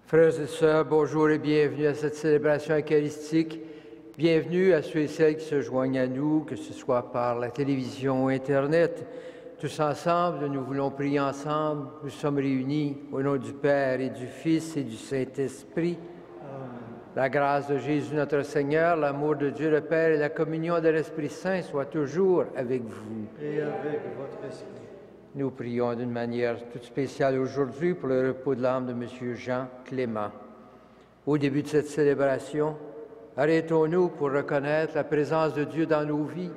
Frères et sœurs, bonjour et bienvenue à cette célébration eucharistique. Bienvenue à ceux et celles qui se joignent à nous, que ce soit par la télévision ou Internet. Tous ensemble, nous voulons prier ensemble. Nous sommes réunis au nom du Père et du Fils et du Saint-Esprit. La grâce de Jésus notre Seigneur, l'amour de Dieu le Père et la communion de l'Esprit Saint soient toujours avec vous. Et avec votre esprit. Nous prions d'une manière toute spéciale aujourd'hui pour le repos de l'âme de M. Jean Clément. Au début de cette célébration, arrêtons-nous pour reconnaître la présence de Dieu dans nos vies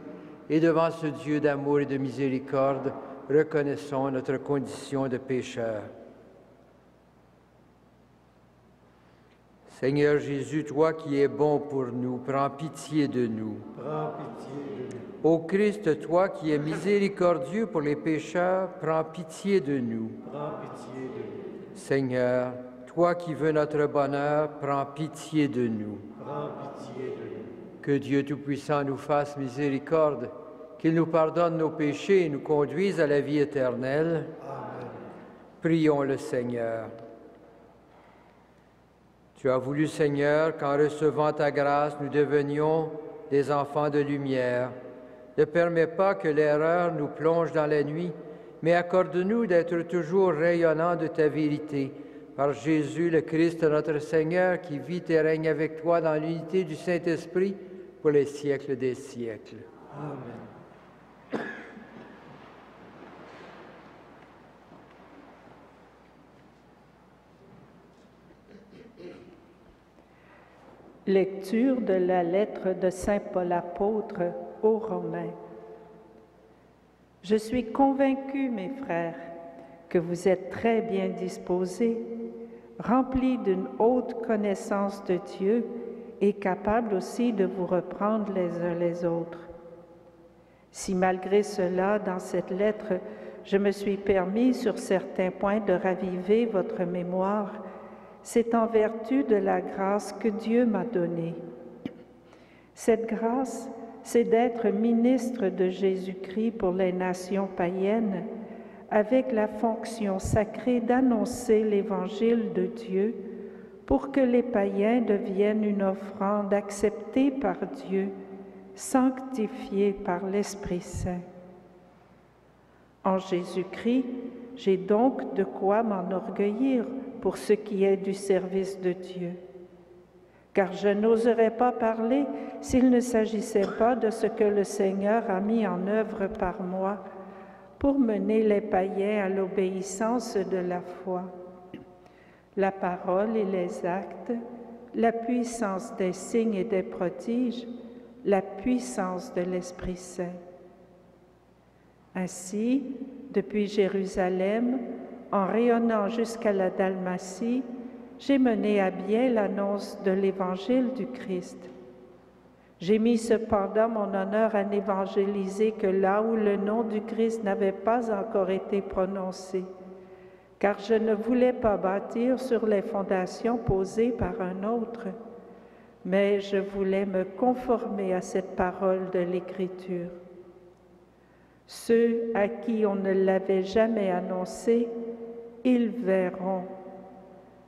et devant ce Dieu d'amour et de miséricorde, reconnaissons notre condition de pécheur. Seigneur Jésus, toi qui es bon pour nous, prends pitié de nous. Prends pitié de nous. Ô Christ, toi qui es miséricordieux pour les pécheurs, prends pitié de nous. Prends pitié de nous. Seigneur, toi qui veux notre bonheur, prends pitié de nous. Prends pitié de nous. Que Dieu Tout-Puissant nous fasse miséricorde, qu'il nous pardonne nos péchés et nous conduise à la vie éternelle. Amen. Prions le Seigneur. Tu as voulu, Seigneur, qu'en recevant ta grâce, nous devenions des enfants de lumière. Ne permets pas que l'erreur nous plonge dans la nuit, mais accorde-nous d'être toujours rayonnants de ta vérité. Par Jésus, le Christ, notre Seigneur, qui vit et règne avec toi dans l'unité du Saint-Esprit pour les siècles des siècles. Amen. Lecture de la lettre de Saint Paul apôtre aux Romains. Je suis convaincu, mes frères, que vous êtes très bien disposés, remplis d'une haute connaissance de Dieu et capables aussi de vous reprendre les uns les autres. Si malgré cela, dans cette lettre, je me suis permis sur certains points de raviver votre mémoire, c'est en vertu de la grâce que Dieu m'a donnée. Cette grâce, c'est d'être ministre de Jésus-Christ pour les nations païennes, avec la fonction sacrée d'annoncer l'Évangile de Dieu pour que les païens deviennent une offrande acceptée par Dieu, sanctifiée par l'Esprit Saint. En Jésus-Christ, j'ai donc de quoi m'enorgueillir pour ce qui est du service de Dieu. Car je n'oserais pas parler s'il ne s'agissait pas de ce que le Seigneur a mis en œuvre par moi pour mener les païens à l'obéissance de la foi. La parole et les actes, la puissance des signes et des prodiges, la puissance de l'Esprit Saint. Ainsi, depuis Jérusalem, en rayonnant jusqu'à la Dalmatie, j'ai mené à bien l'annonce de l'Évangile du Christ. J'ai mis cependant mon honneur à n'évangéliser que là où le nom du Christ n'avait pas encore été prononcé, car je ne voulais pas bâtir sur les fondations posées par un autre, mais je voulais me conformer à cette parole de l'Écriture. Ceux à qui on ne l'avait jamais annoncé, ils verront.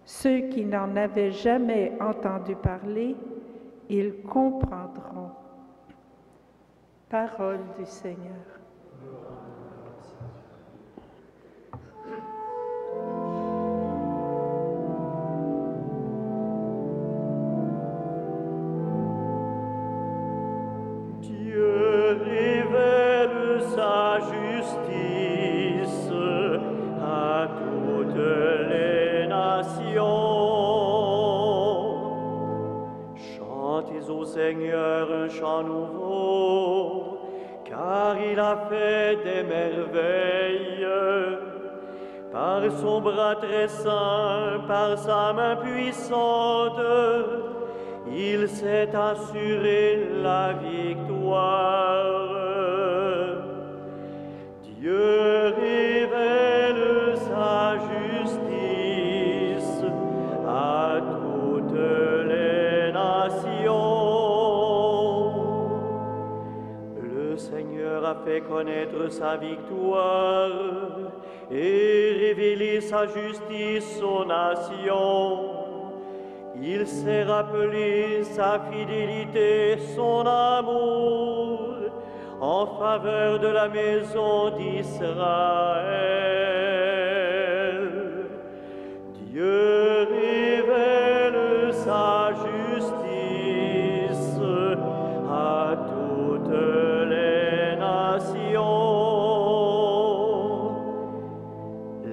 Ceux qui n'en avaient jamais entendu parler, ils comprendront. Parole du Seigneur. Dieu révèle sa justice à toutes les nations. Chantez au Seigneur un chant nouveau, car il a fait des merveilles. Par son bras très saint, par sa main puissante, il s'est assuré la victoire. Dieu révèle sa justice à toutes les nations. Le Seigneur a fait connaître sa victoire et révélé sa justice aux nations. Il s'est rappelé sa fidélité, son amour en faveur de la maison d'Israël. Dieu révèle sa justice à toutes les nations.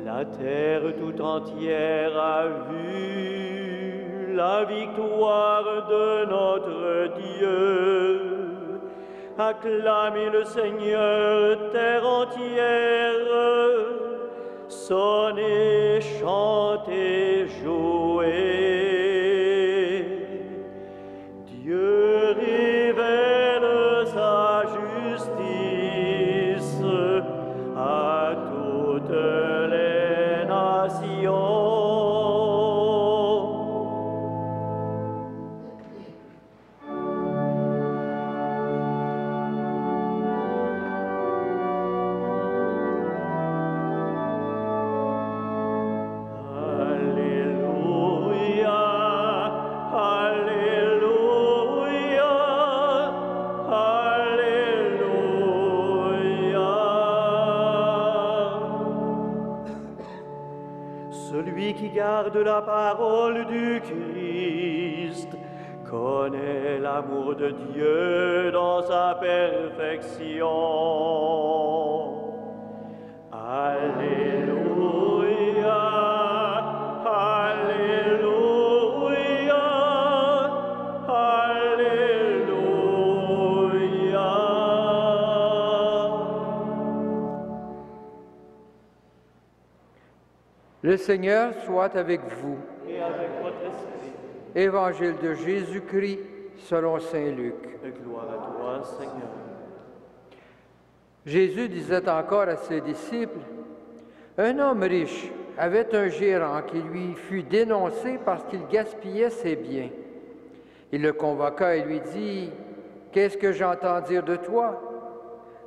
La terre tout entière a vu la victoire de notre Dieu. Acclamez le Seigneur, terre entière, sonnez, chantez, jouez. Dieu révèle sa justice à toutes les nations. Celui qui garde la parole du Christ connaît l'amour de Dieu dans sa perfection. Alléluia, Alléluia, Alléluia. Le Seigneur soit avec vous. Et avec votre esprit. Évangile de Jésus-Christ selon saint Luc. Et gloire à toi, Seigneur. Jésus disait encore à ses disciples, « Un homme riche avait un gérant qui lui fut dénoncé parce qu'il gaspillait ses biens. Il le convoqua et lui dit, « Qu'est-ce que j'entends dire de toi?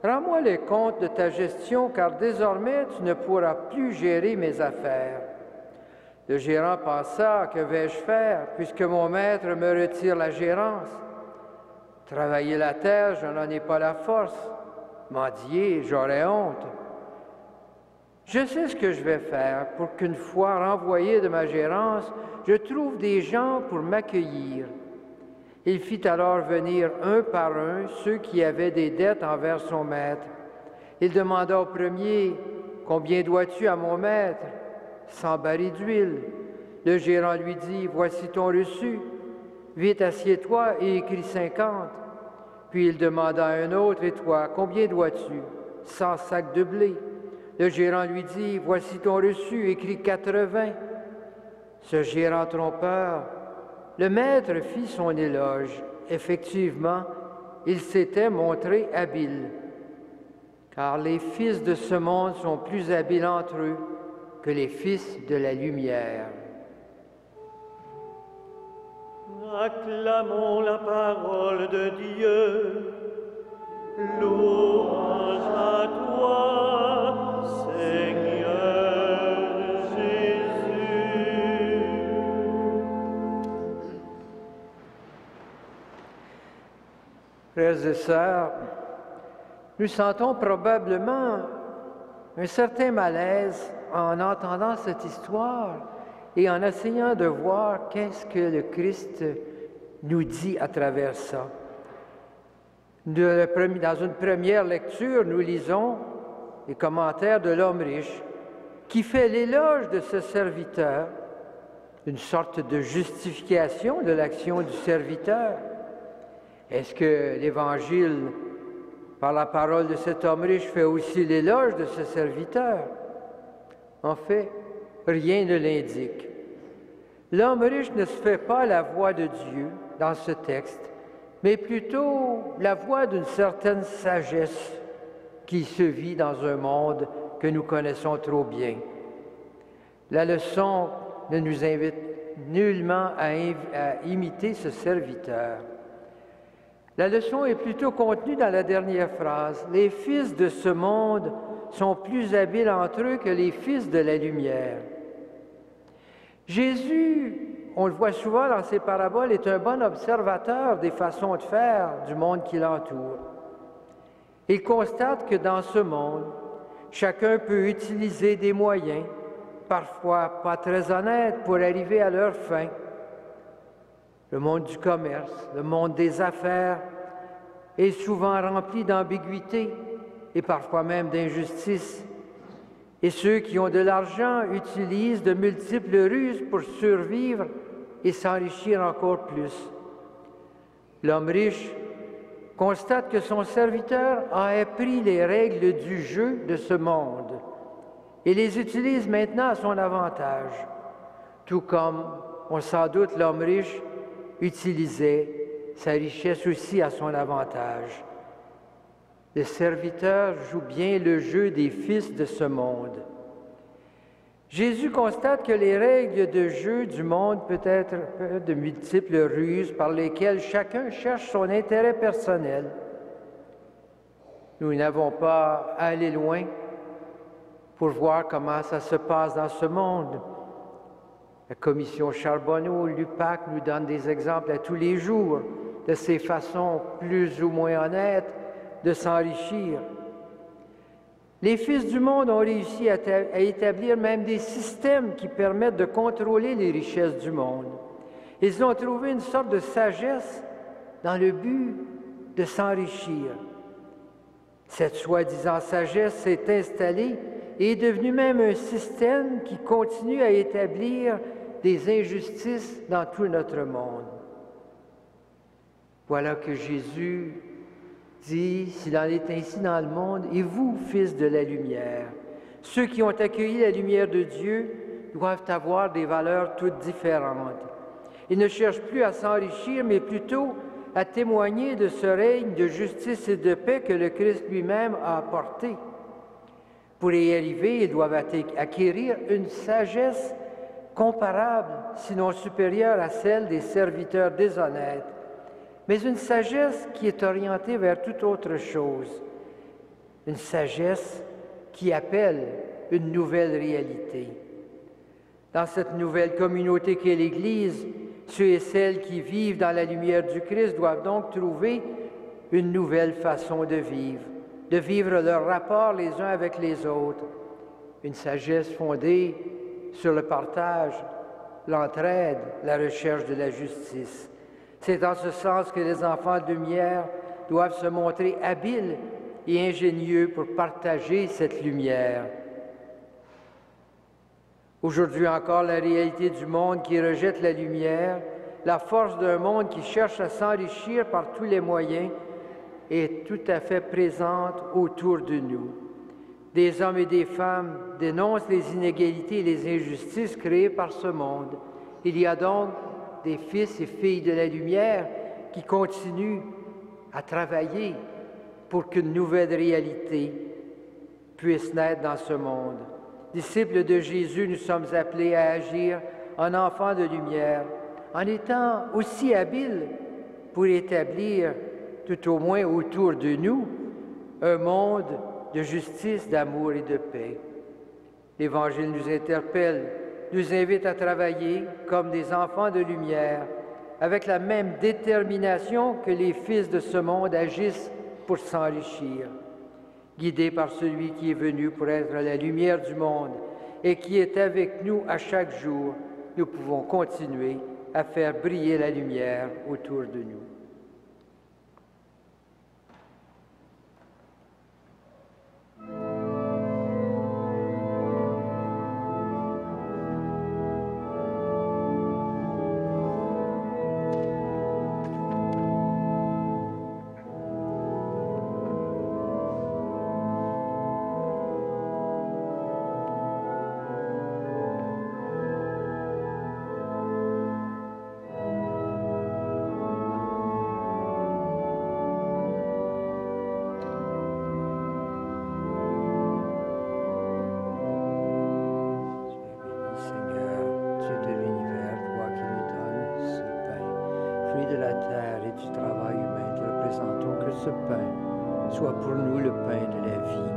Rends-moi les comptes de ta gestion, car désormais tu ne pourras plus gérer mes affaires. » Le gérant pensa, « Que vais-je faire, puisque mon maître me retire la gérance? Travailler la terre, je n'en ai pas la force. Mendier, j'aurais honte. Je sais ce que je vais faire pour qu'une fois renvoyé de ma gérance, je trouve des gens pour m'accueillir. » Il fit alors venir un par un ceux qui avaient des dettes envers son maître. Il demanda au premier, « Combien dois-tu à mon maître? » « 100 barils d'huile. » Le gérant lui dit, « Voici ton reçu. Vite, assieds-toi et écris 50. » Puis il demanda à un autre, « Et toi, combien dois-tu? 100 sacs de blé. » Le gérant lui dit, « Voici ton reçu, écris 80. » Ce gérant trompeur, le maître fit son éloge. Effectivement, il s'était montré habile. Car les fils de ce monde sont plus habiles entre eux que les fils de la lumière. Acclamons la parole de Dieu. Louange à toi, Seigneur Jésus. Frères et sœurs, nous sentons probablement un certain malaise en entendant cette histoire et en essayant de voir qu'est-ce que le Christ nous dit à travers ça. Dans une première lecture, nous lisons les commentaires de l'homme riche qui fait l'éloge de ce serviteur, une sorte de justification de l'action du serviteur. Est-ce que l'Évangile, par la parole de cet homme riche, fait aussi l'éloge de ce serviteur? En fait, rien ne l'indique. L'homme riche ne se fait pas la voix de Dieu dans ce texte, mais plutôt la voix d'une certaine sagesse qui se vit dans un monde que nous connaissons trop bien. La leçon ne nous invite nullement à imiter ce serviteur. La leçon est plutôt contenue dans la dernière phrase. Les fils de ce monde sont plus habiles entre eux que les fils de la lumière. Jésus on le voit souvent dans ses paraboles, est un bon observateur des façons de faire du monde qui l'entoure. Il constate que dans ce monde, chacun peut utiliser des moyens, parfois pas très honnêtes, pour arriver à leur fin. Le monde du commerce, le monde des affaires est souvent rempli d'ambiguïté et parfois même d'injustice. Et ceux qui ont de l'argent utilisent de multiples ruses pour survivre et s'enrichir encore plus. L'homme riche constate que son serviteur a appris les règles du jeu de ce monde et les utilise maintenant à son avantage, tout comme, on s'en doute, l'homme riche utilisait sa richesse aussi à son avantage. Le serviteur joue bien le jeu des fils de ce monde. Jésus constate que les règles de jeu du monde peuvent être de multiples ruses par lesquelles chacun cherche son intérêt personnel. Nous n'avons pas à aller loin pour voir comment ça se passe dans ce monde. La commission Charbonneau, l'UPAC nous donne des exemples à tous les jours de ces façons plus ou moins honnêtes de s'enrichir. Les fils du monde ont réussi à établir même des systèmes qui permettent de contrôler les richesses du monde. Ils ont trouvé une sorte de sagesse dans le but de s'enrichir. Cette soi-disant sagesse s'est installée et est devenue même un système qui continue à établir des injustices dans tout notre monde. Voilà que Jésus dit, s'il en est ainsi dans le monde, et vous, fils de la lumière, ceux qui ont accueilli la lumière de Dieu doivent avoir des valeurs toutes différentes. Ils ne cherchent plus à s'enrichir, mais plutôt à témoigner de ce règne de justice et de paix que le Christ lui-même a apporté. Pour y arriver, ils doivent acquérir une sagesse comparable, sinon supérieure à celle des serviteurs déshonnêtes, mais une sagesse qui est orientée vers toute autre chose, une sagesse qui appelle une nouvelle réalité. Dans cette nouvelle communauté qu'est l'Église, ceux et celles qui vivent dans la lumière du Christ doivent donc trouver une nouvelle façon de vivre leur rapport les uns avec les autres, une sagesse fondée sur le partage, l'entraide, la recherche de la justice. C'est en ce sens que les enfants de lumière doivent se montrer habiles et ingénieux pour partager cette lumière. Aujourd'hui encore, la réalité du monde qui rejette la lumière, la force d'un monde qui cherche à s'enrichir par tous les moyens, est tout à fait présente autour de nous. Des hommes et des femmes dénoncent les inégalités et les injustices créées par ce monde. Il y a donc des fils et filles de la lumière qui continuent à travailler pour qu'une nouvelle réalité puisse naître dans ce monde. Disciples de Jésus, nous sommes appelés à agir en enfants de lumière, en étant aussi habiles pour établir, tout au moins autour de nous, un monde de justice, d'amour et de paix. L'Évangile nous interpelle, nous invite à travailler comme des enfants de lumière, avec la même détermination que les fils de ce monde agissent pour s'enrichir. Guidés par celui qui est venu pour être la lumière du monde et qui est avec nous à chaque jour, nous pouvons continuer à faire briller la lumière autour de nous. Soit pour nous le pain de la vie.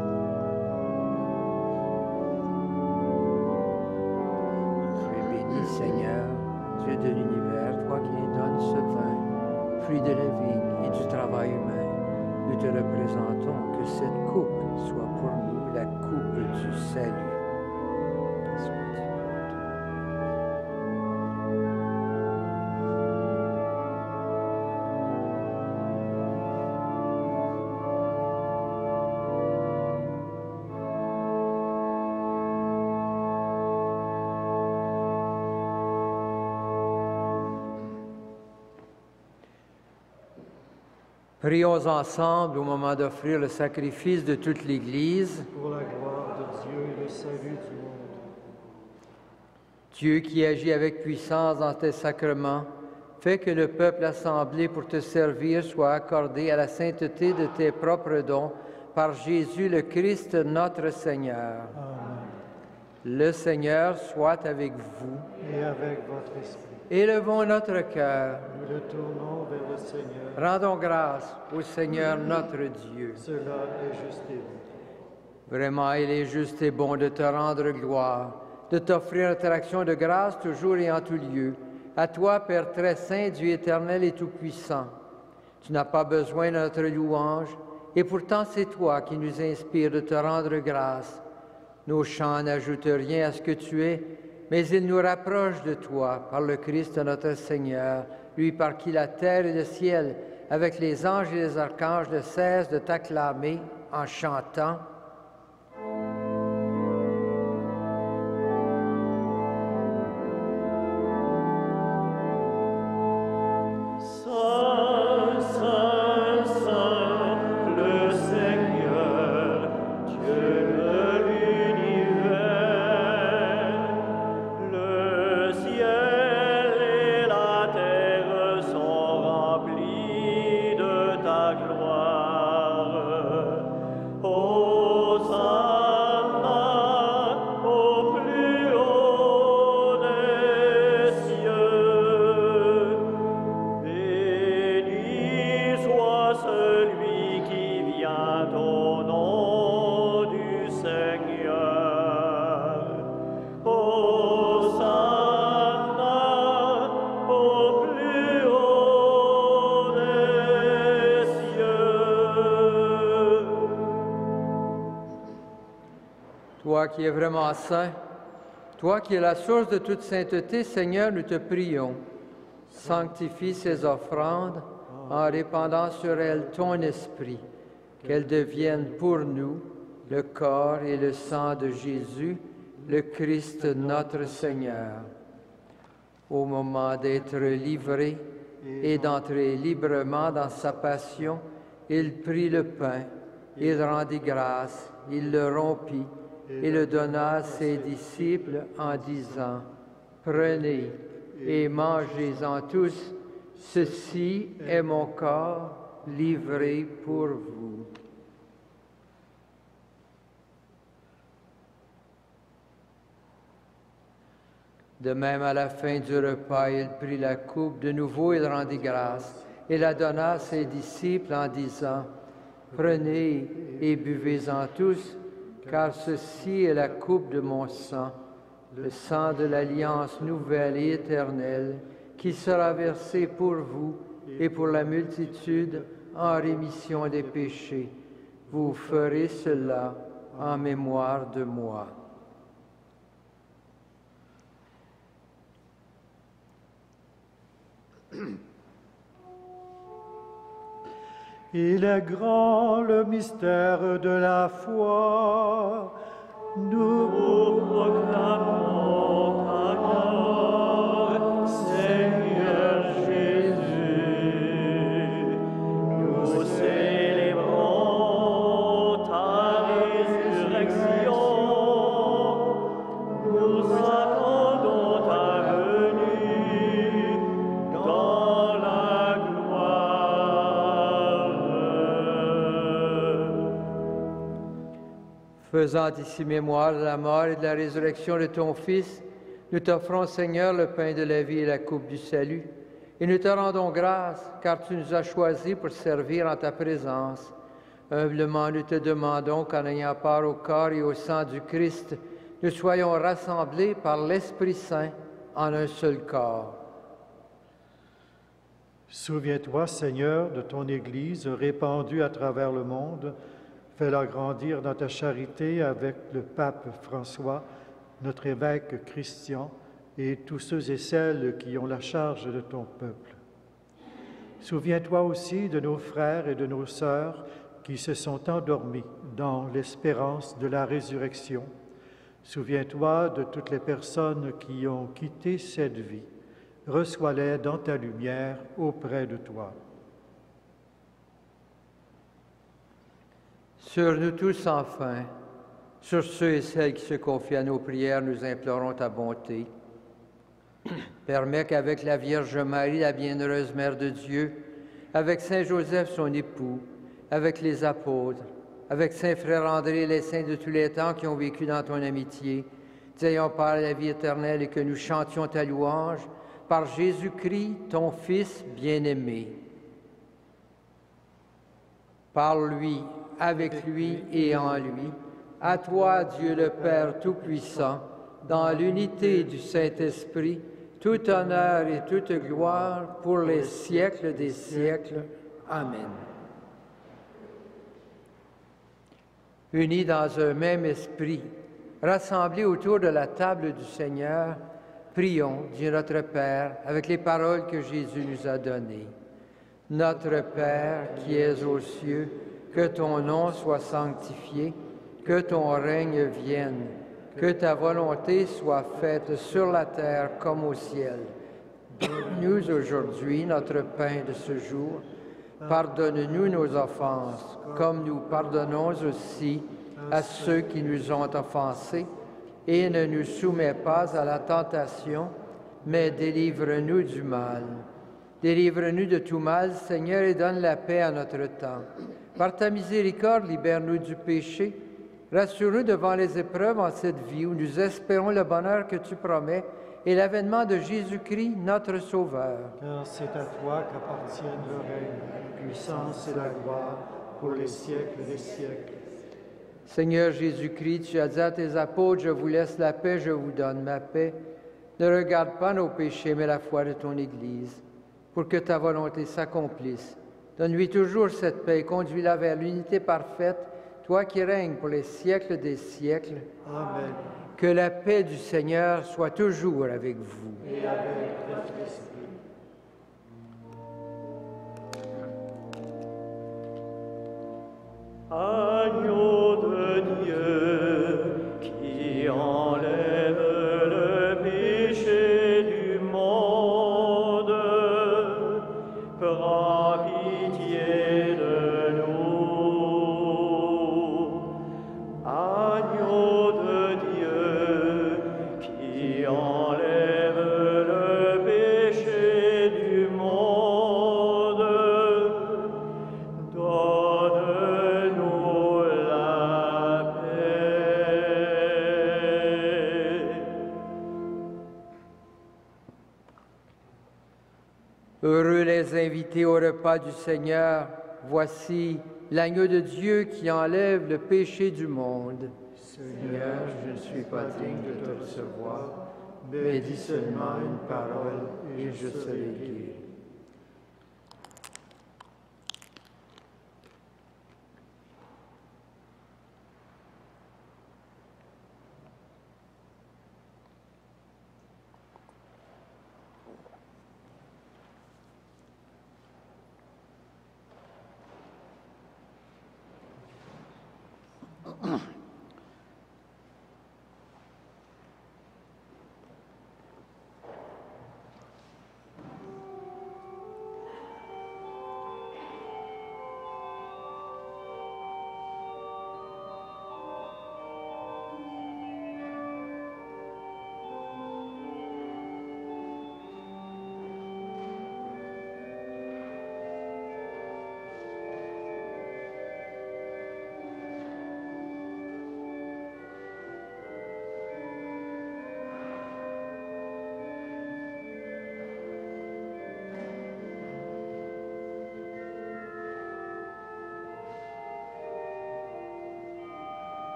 Tu es béni, Seigneur, tu es Dieu de l'univers, toi qui nous donnes ce vin, fruit de la vigne et du travail humain, nous te représentons que cette coupe soit pour nous la coupe du salut. Prions ensemble au moment d'offrir le sacrifice de toute l'Église. Pour la gloire de Dieu et le salut du monde. Dieu qui agit avec puissance dans tes sacrements, fais que le peuple assemblé pour te servir soit accordé à la sainteté de tes propres dons par Jésus le Christ notre Seigneur. Amen. Le Seigneur soit avec vous. Et avec votre esprit. Élevons notre cœur. Nous le tournons vers le Seigneur. Rendons grâce au Seigneur notre Dieu. Cela est juste et bon. Vraiment, il est juste et bon de te rendre gloire, de t'offrir notre action de grâce toujours et en tout lieu. À toi, Père très saint, Dieu éternel et tout-puissant. Tu n'as pas besoin de notre louange, et pourtant c'est toi qui nous inspires de te rendre grâce. Nos chants n'ajoutent rien à ce que tu es, mais ils nous rapprochent de toi par le Christ notre Seigneur, lui par qui la terre et le ciel, avec les anges et les archanges, ne cessent de t'acclamer en chantant. Toi qui es vraiment saint, toi qui es la source de toute sainteté, Seigneur, nous te prions. Sanctifie ces offrandes en répandant sur elles ton esprit, qu'elles deviennent pour nous le corps et le sang de Jésus, le Christ notre Seigneur. Au moment d'être livré et d'entrer librement dans sa passion, il prit le pain, il rendit grâce, il le rompit, et le donna à ses disciples en disant, « Prenez et mangez-en tous, ceci est mon corps livré pour vous. » De même, à la fin du repas, il prit la coupe, de nouveau il rendit grâce, et la donna à ses disciples en disant, « Prenez et buvez-en tous, car ceci est la coupe de mon sang, le sang de l'alliance nouvelle et éternelle, qui sera versé pour vous et pour la multitude en rémission des péchés. Vous ferez cela en mémoire de moi. » Il est grand le mystère de la foi. Nous proclamons ta mort, Seigneur Jésus. Nous célébrons ta résurrection. Nous attendons ta venue dans la gloire. Faisant ici mémoire de la mort et de la résurrection de ton Fils, nous t'offrons, Seigneur, le pain de la vie et la coupe du salut, et nous te rendons grâce, car tu nous as choisis pour servir en ta présence. Humblement, nous te demandons qu'en ayant part au corps et au sang du Christ, nous soyons rassemblés par l'Esprit Saint en un seul corps. Souviens-toi, Seigneur, de ton Église répandue à travers le monde. Fais-la grandir dans ta charité avec le pape François, notre évêque Christian et tous ceux et celles qui ont la charge de ton peuple. Souviens-toi aussi de nos frères et de nos sœurs qui se sont endormis dans l'espérance de la résurrection. Souviens-toi de toutes les personnes qui ont quitté cette vie. Reçois-les dans ta lumière auprès de toi. Sur nous tous, enfin, sur ceux et celles qui se confient à nos prières, nous implorons ta bonté. Permets qu'avec la Vierge Marie, la bienheureuse Mère de Dieu, avec Saint Joseph, son époux, avec les apôtres, avec Saint Frère André et les saints de tous les temps qui ont vécu dans ton amitié, nous ayons part à la vie éternelle et que nous chantions ta louange par Jésus-Christ, ton Fils bien-aimé. Par lui, avec lui et en lui, à toi, Dieu le Père Tout-Puissant, dans l'unité du Saint-Esprit, tout honneur et toute gloire pour les siècles des siècles. Amen. Unis dans un même esprit, rassemblés autour de la table du Seigneur, prions, Dieu notre Père, avec les paroles que Jésus nous a données. Notre Père qui es aux cieux, que ton nom soit sanctifié, que ton règne vienne, que ta volonté soit faite sur la terre comme au ciel. Donne-nous aujourd'hui notre pain de ce jour. Pardonne-nous nos offenses, comme nous pardonnons aussi à ceux qui nous ont offensés. Et ne nous soumets pas à la tentation, mais délivre-nous du mal. Délivre-nous de tout mal, Seigneur, et donne la paix à notre temps. Par ta miséricorde, libère-nous du péché. Rassure-nous devant les épreuves en cette vie où nous espérons le bonheur que tu promets et l'avènement de Jésus-Christ, notre Sauveur. Car c'est à toi qu'appartiennent le règne, la puissance et la gloire pour les siècles des siècles. Seigneur Jésus-Christ, tu as dit à tes apôtres, je vous laisse la paix, je vous donne ma paix. Ne regarde pas nos péchés, mais la foi de ton Église, pour que ta volonté s'accomplisse. Donne-lui toujours cette paix et conduis-la vers l'unité parfaite, toi qui règnes pour les siècles des siècles. Amen. Que la paix du Seigneur soit toujours avec vous. Et avec votre esprit. Agneau de Dieu qui enlève le péché du monde, prends pitié de nous. Agneau de Dieu qui enlève le péché du monde, donne-nous la paix. Heureux les invités au repas du Seigneur. Voici l'agneau de Dieu qui enlève le péché du monde. Seigneur, je ne suis pas digne de te recevoir, mais dis seulement une parole et je serai guéri.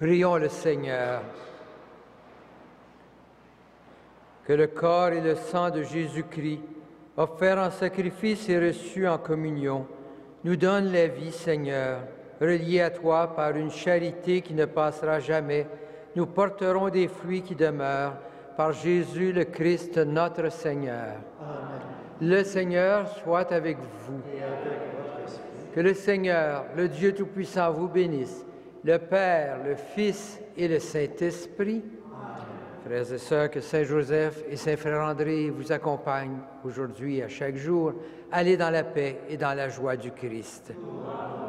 Prions le Seigneur. Que le corps et le sang de Jésus-Christ, offerts en sacrifice et reçus en communion, nous donnent la vie, Seigneur. Reliés à toi par une charité qui ne passera jamais, nous porterons des fruits qui demeurent par Jésus le Christ, notre Seigneur. Amen. Le Seigneur soit avec vous. Et avec votre esprit. Que le Seigneur, le Dieu Tout-Puissant, vous bénisse, le Père, le Fils et le Saint-Esprit. Frères et sœurs, que Saint Joseph et Saint Frère André vous accompagnent aujourd'hui et à chaque jour. Allez dans la paix et dans la joie du Christ. Amen.